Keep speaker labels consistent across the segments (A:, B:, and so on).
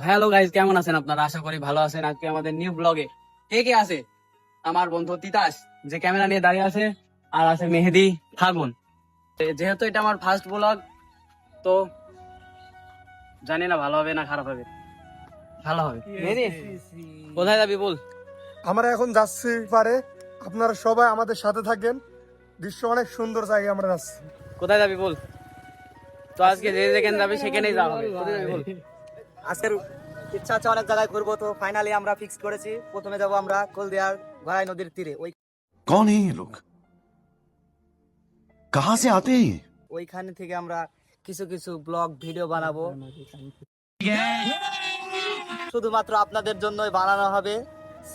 A: Hello guys, কেমন আছেন আপনারা? আশা করি ভালো আছেন। আজকে আমাদের নিউ ব্লগে কে কে আছে? আমার বন্ধু তিতাস, যে ক্যামেরা নিয়ে দাঁড়িয়ে আছে, আর আছে মেহেদি, ফাগুন। যেহেতু এটা আমার ফার্স্ট ব্লগ, তো জানি না ভালো হবে না খারাপ হবে। ভালো হবে। মেহেদি, কোথায় যাবি বল?
B: আমরা এখন যাচ্ছি পারে, আপনারা সবাই আমাদের সাথে থাকবেন। দৃশ্য অনেক সুন্দর জায়গা আমরা যাচ্ছি।
A: কোথায় যাবি বল? তো আজকে যে যেখানে যাবে সেখানেই যাওয়া হবে। কোথায় যাবি বল?
C: আজকের ইচ্ছা আছে অনেক জায়গায় ঘুরবো, তো ফাইনালি আমরা ফিক্স করেছি প্রথমে যাব আমরা কলদিয়ার গড়াই নদীর তীরে।
D: कौन है ये लोग? कहां से आते हैं ये?
C: ওইখানে থেকে আমরা কিছু কিছু ব্লগ ভিডিও বানাবো, শুধুমাত্র আপনাদের জন্যই বানানো হবে।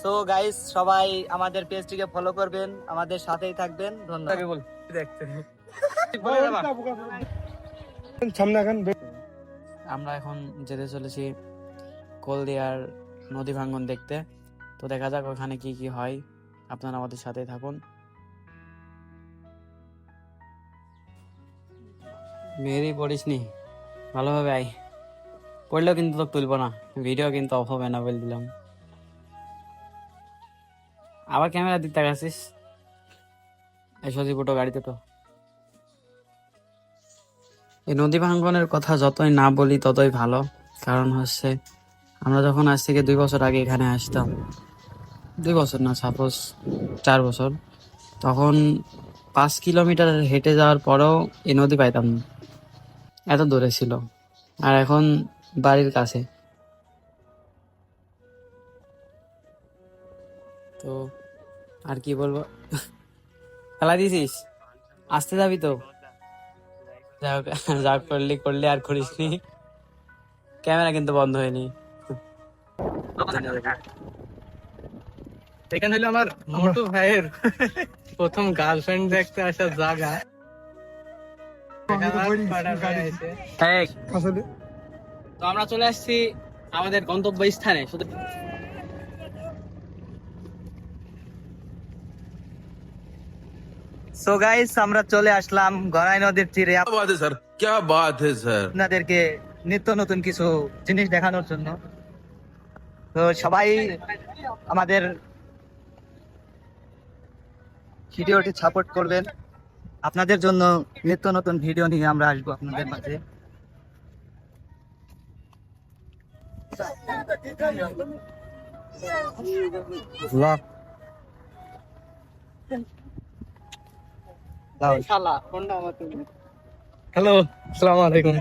C: সো গাইস, সবাই আমাদের পেজটিকে ফলো করবেন, আমাদের সাথেই থাকবেন। ধন্যবাদ।
A: যাবি বল?
B: সামনে এখন
A: আমরা এখন যেতে চলেছি কলদিয়ার নদী ভাঙ্গন দেখতে। তো দেখা যাক ওখানে কি কি হয়, আপনারা আমাদের সাথে থাকুন। মেয়েরই পড়িস নি, ভালোভাবে আই। পড়লেও কিন্তু তো তুলবো না, ভিডিও কিন্তু অফ হবে না বলে দিলাম। আবার ক্যামেরা দিতে গেছিস? এই সজীব ওটো গাড়িতে। তো এই নদী ভাঙ্গনের কথা যতই না বলি ততই ভালো, কারণ হচ্ছে আমরা যখন আজ থেকে 2 বছর আগে এখানে আসতাম, 2 বছর না, সাপোজ 4 বছর, তখন 5 কিলোমিটার হেঁটে যাওয়ার পরেও এই নদী পাইতাম না, এত দূরে ছিল। আর এখন বাড়ির কাছে। তো আর কি বলবো, খেলা দিছিস, আসতে যাবি তো? যা করলি করলি, আর করিসনি। ক্যামেরা কিন্তু বন্ধ হয়নি।
E: এখানে হলো আমার মোটু ভাইয়ের প্রথম গার্লফ্রেন্ড দেখতে আসার জায়গা।
B: আসলে
A: তো আমরা চলে আসছি আমাদের গন্তব্য স্থানে। শুধু
C: সো গাইস, আমরা চলে আসলাম গড়াই নদীর তীরে
F: क्या बात है सर, क्या बात है सर।
C: আপনাদেরকে নিত্য নতুন কিছু জিনিস দেখানোর জন্য। তো সবাই আমাদের ভিডিওটি সাপোর্ট করবেন, আপনাদের জন্য নিত্য নতুন ভিডিও নিয়ে আমরা আসবো আপনাদের মাঝে।
E: হ্যালো, আসসালামু আলাইকুম।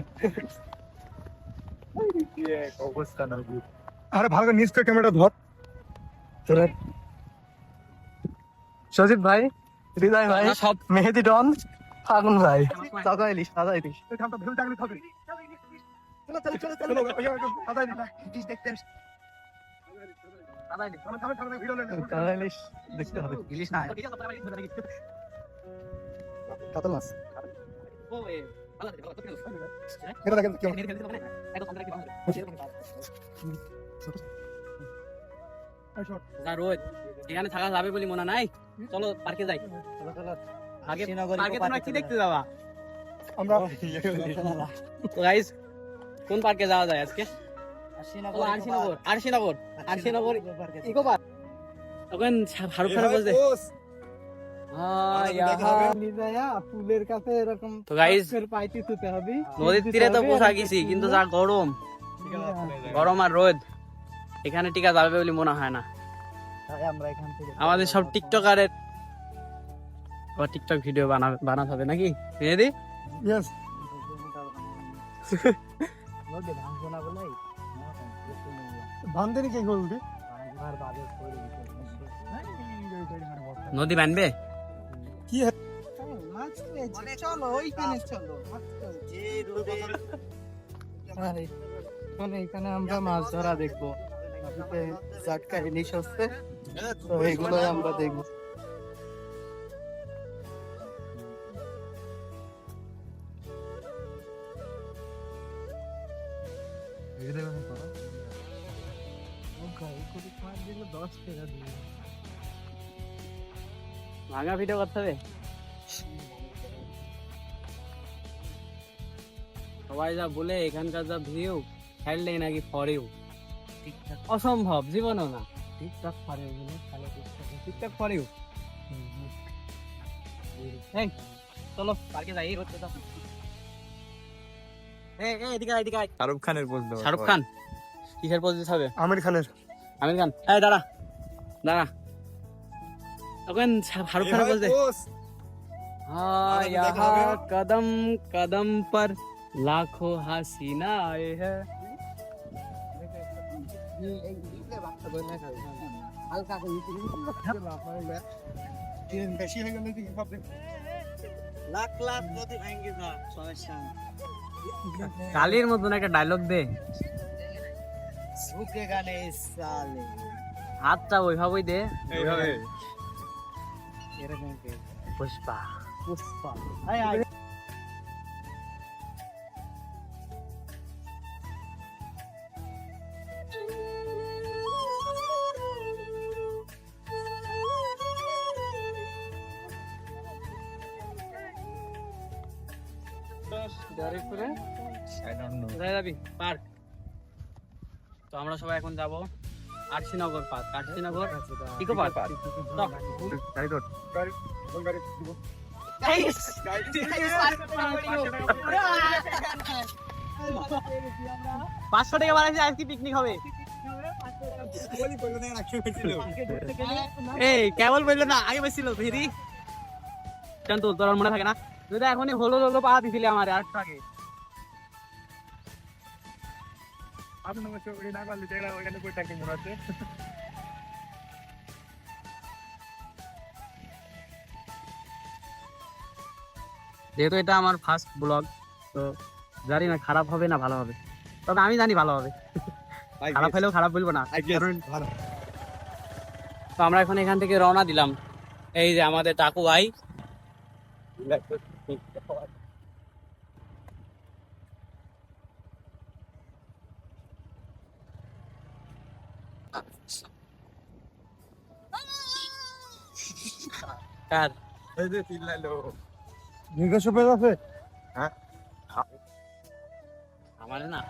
B: আরে ভালো করে নিজ থেকে ক্যামেরাটা ধর। তোরা
E: সজীব ভাই, হৃদয় ভাই,
A: সব
E: মেহেদি ডন, ফাগুন ভাই। দাদা ইলিশ, দাদা ইলিশ।
B: এই ধামটা ভেবে থাকলে হবে। চলো চলো চলো চলো দাদা ভিডিও নেন।
E: দাদা ইলিশ দেখতে হবে।
C: ইলিশ না, কাতল মাছ।
B: এটা দেখেন কেমন
A: রোদ এখানে থাকা যাবে বলে মনে নাই। চলো পার্কে যাই। আগে পার্কে তোমরা কি দেখতে যাবা?
B: আমরা
A: তো গাইস, কোন পার্কে যাওয়া যায় আজকে? Arshinagar eco park. তখন ফারুক খান বলছে
E: ফুলের কাছে এরকম
A: তো গাইস,
E: পাইতে তুতে হবে।
A: নদীর তীরে তো বসা গেছি, কিন্তু যা গরম, গরম আর রোদ, এখানে টিকা যাবে বলে মনে হয় না।
C: আমরা এখান থেকে
A: আমাদের সব টিকটকারের আবার টিকটক ভিডিও বানাতে হবে নাকি মেহেদি?
B: ইয়েস বান্ধবী কে বলবি?
A: নদী বানবে?
B: কি
E: চলো ওইখানে চলো। এখানে আমরা মাছ ধরা দেখবো, জাটকা ইলিশ হচ্ছে, তো এগুলোই আমরা দেখবো।
A: ভাঙা ভিডিও করতে হবে। সবাই যা বলে এখানকার যা ভিউ, ছাড়লেই নাকি ফর ইউ। অসম্ভব জীবনও না টিকটক পারে ওগুলো খালি টিকটক পারেও এই চলো পার্কে যাই এই রোদটা দাও এদিকে
C: শাহরুখ খানের পোজ দেবো
A: শাহরুখ খান কিসের পোজ দিতে হবে
B: আমির খানের
A: আমির খান এই দাঁড়া তখন শাহরুখ খানের পোজ দে हाँ यहाँ कदम कदम पर लाखों हसीना आए हैं কালির মতন একটা ডায়লগ দে হাতটা ওইভাবেই দে পুষ্পা পার্ক তো আমরা সবাই এখন যাব Arshinagar park Arshinagar eco park $500 বাড়াইছে আজকে পিকনিক হবে এই কেবল বললো না আগে বসছিল ভিড়ি কেন তোর মনে থাকে না তুই তো এখনই হলো পা দিছিলি আমার আর আগে যেহেতু এটা আমার ফার্স্ট ব্লগ তো জানি না খারাপ হবে না ভালো হবে তবে আমি জানি ভালো হবে খারাপ হলেও খারাপ বলবো না তো আমরা এখন এখান থেকে রওনা দিলাম এই যে আমাদের টাকু ভাই কার
B: জিজ্ঞাসা পেয়ে আছে
A: আমার না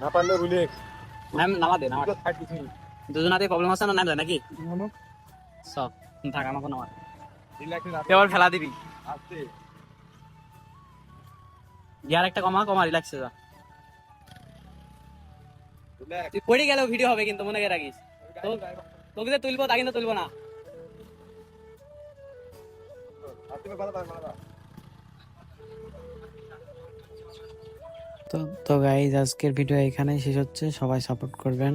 B: না পারলে ভুলে
A: নামা দে দুজনাতে প্রবলেম আছে না নাম যায় নাকি সব থাক আমাকে নামা কেবল ফেলা দিবি গিয়ার একটা কমা রিল্যাক্সে যা তুই পড়ে গেলেও ভিডিও হবে কিন্তু মনে করে রাখিস তোকে যে তুলবো তা কিন্তু তুলবো না তো গাইজ আজকের ভিডিও এখানেই শেষ হচ্ছে সবাই সাপোর্ট করবেন